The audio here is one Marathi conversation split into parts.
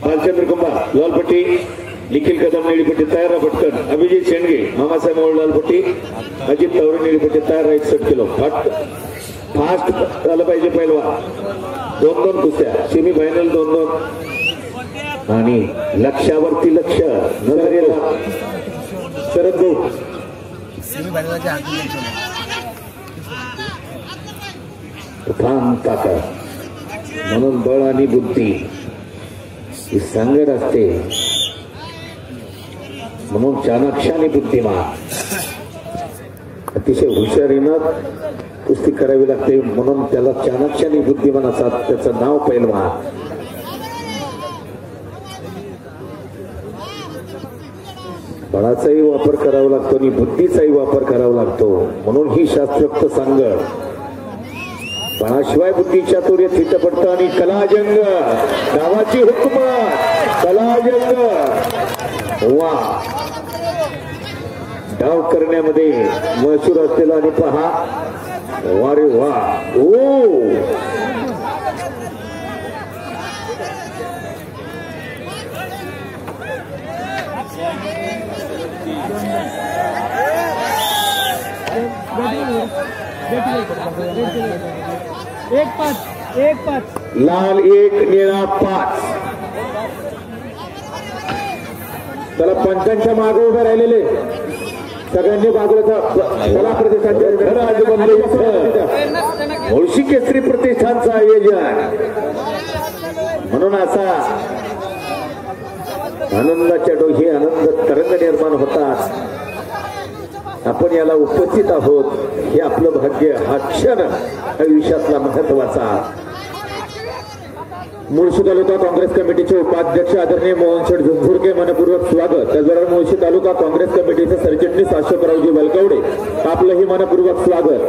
भालचंद्र कुंभा लालपट्टी, निखिल कदम निळीपट्टी तयार आहे पटकन. अभिजित शेंडगे, मामासाहेब मोहोळ लालपट्टी, अजित तवरे निळीपट्टी तयार आहे. 61 किलो फास्ट झालं पाहिजे. पहिलवान 2-2 कुस्त्या, सेमी फायनल 2-2 आणि लक्षावरती लक्ष नजरेला शरद भाऊ. तुफान ताकद म्हणून बळ आणि बुद्धी ही संगड असते, म्हणून चाणक्याने बुद्धिमान अतिशय हुशारीनं कुस्ती करावी लागते, म्हणून त्याला चाणक्याने बुद्धिमान असतात. त्याचं नाव पैलवान. बळाचाही वापर करावा लागतो आणि बुद्धीचाही वापर करावा लागतो, म्हणून ही शास्त्रोक्त सांगड. बळाशिवाय बुद्धी चातुर्य थिट पडतं आणि कलाजंग गावाची हुकूमत. कलाजंग वा डाव करण्यामध्ये मशहूर असलेला आणि पहा वारे वा. ओ एक पाच लाल 1 निळा 5. त्याला पंचांच्या मागे उभे राहिलेले सगळ्यांनी बाजूला कला प्रतिष्ठान मुळशी केसरी प्रतिष्ठानचं आयोजन. म्हणून असा आनंदाच्या डोही आनंद तरंग निर्माण होतात. आपण याला उपस्थित आहोत हे आपलं भाग्य. हा क्षण आयुष्यातला महत्वाचा. मुळशी तालुका काँग्रेस कमिटीचे उपाध्यक्ष आदरणीय मोहन शेठ झुंझुरके मनपूर्वक स्वागत. त्याचबरोबर मुळशी तालुका काँग्रेस कमिटीचे सरचिटणीस अशोकरावजी बलकवडे आपलंही मनपूर्वक स्वागत.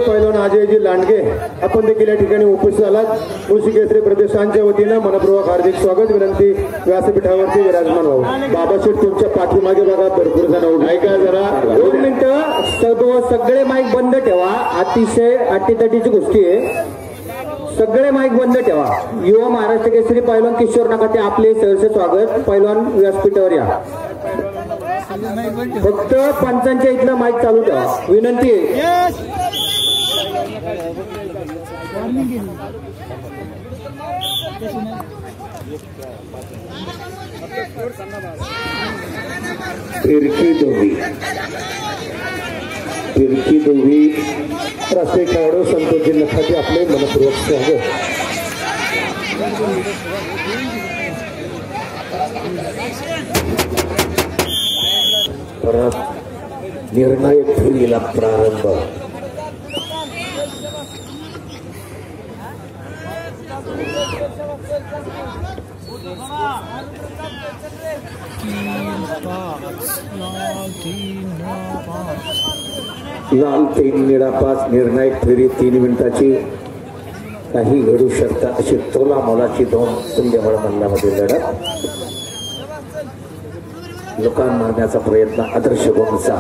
पैलवान अजयजी लांडगे आपण देखील या ठिकाणी उपस्थित आलात. मुळशी केसरी प्रतिष्ठानच्या वतीनं मनपूर्वक हार्दिक स्वागत. विनंती व्यासपीठावरती विराजमान व्हावं. बाबाशेठ तुमच्या पाठीमागे बघा भरपूर जण उभे. ऐका जरा 2 मिनिटं. सगळे माईक बंद ठेवा. अतिशय अटीतटीची गोष्टी आहे. सगळे माईक बंद ठेवा. युवा महाराष्ट्र केसरी पैलवान किशोर नकाते आपले सहर्ष स्वागत. पैलवान व्यासपीठावर या. फक्त पंचांच्या इथलं माईक चालू ठेवा विनंती आहे. फिरकी दोघी राष्ट्रीय खेळाडू संतोषजी नखाते आपले मनपूर्वक स्वागत. परत निर्णायक फेरीला प्रारंभ. लाल 3 निळा 5. निर्णायक फेरी 3 मिनिटाची. काही घडू शकतात अशी तोला मोलाची 2 तुल्यबळ मल्लामध्ये लढत. लोकांना मारण्याचा प्रयत्न आदर्श गोंचा.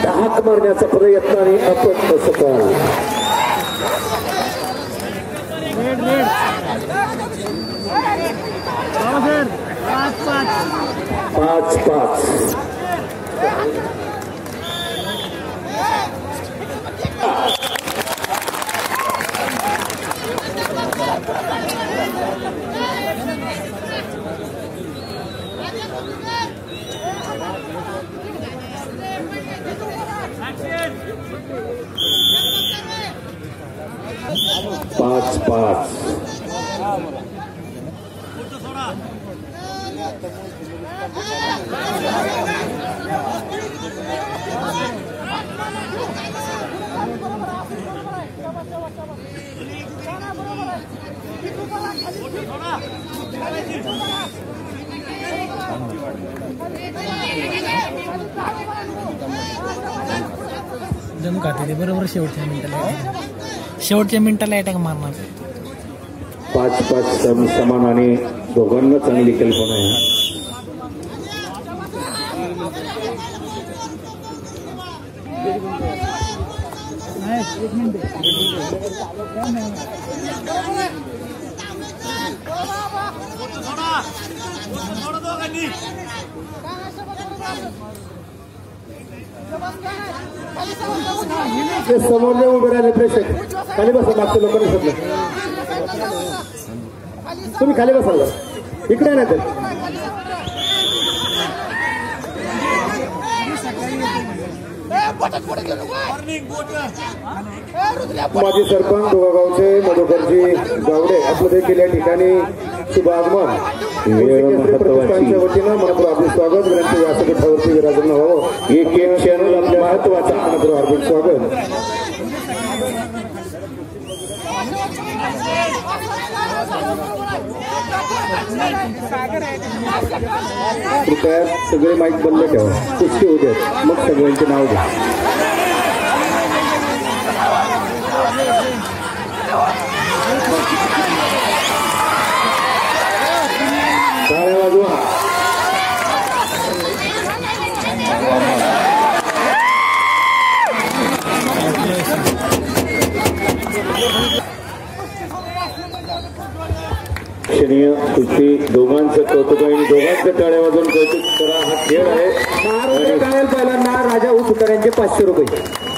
हाक मारण्याचा प्रयत्न आणि अपयश सफल. 5-5. जम खाते बरोबर शेवटच्या मिनिटाला अटॅक मारणार. 5-5 समान आणि दोघांना चांगली कल्पना आहे. एक मिनिट समोर जे उभे राहिले प्रेक्षक खाली बसा मागच्या लोकांनी सगळं तुम्ही खाली बसाल इकडे नाही तर माजी सरपंच दोघागावचे मधुकरजी गावडे आपलं देखील या ठिकाणी शुभ आगमन प्रतिष्ठानच्या वतीनं मनपूर हार्दिक स्वागत विनंती व्यासपीठावरती विराजमान व्हावं एक क्षण आपल्या महत्वाचा मनपूर हार्दिक स्वागत कृपया सगळे माईक बंद ठेवा कुस्ती होऊ द्या मग सगळ्यांचे नाव द्या टाळ्या वाजवा क्षणीय कुस्ती दोघांचं कौतुक आहे आणि दोघांचं टाळ्या वाजवून कौतुक करा हा खेळ आहे पहिल्यांदा राजा ऊस उतार्यांचे 500 रुपये